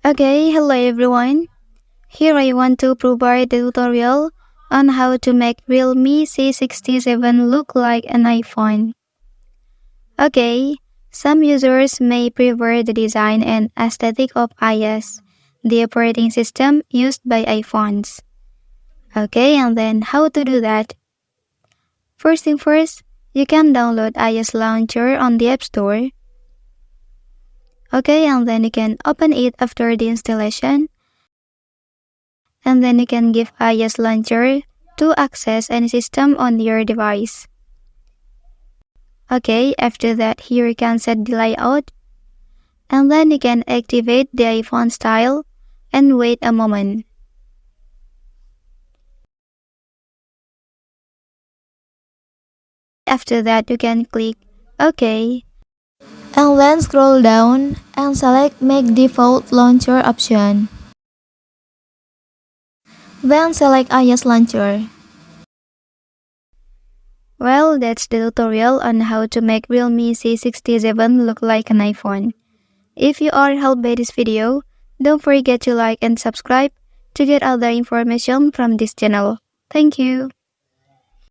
Okay, hello everyone. Here I want to provide a tutorial on how to make Realme C67 look like an iPhone. Okay, some users may prefer the design and aesthetic of iOS, the operating system used by iPhones. Okay, and then how to do that? First thing first, you can download iOS Launcher on the App Store. Okay, and then you can open it after the installation. And then you can give iOS Launcher to access any system on your device. Okay, after that here you can set the layout. And then you can activate the iPhone style and wait a moment. After that you can click OK. And then scroll down and select Make Default Launcher option. Then select iOS Launcher. Well, that's the tutorial on how to make Realme C67 look like an iPhone. If you are helped by this video, don't forget to like and subscribe to get other information from this channel. Thank you.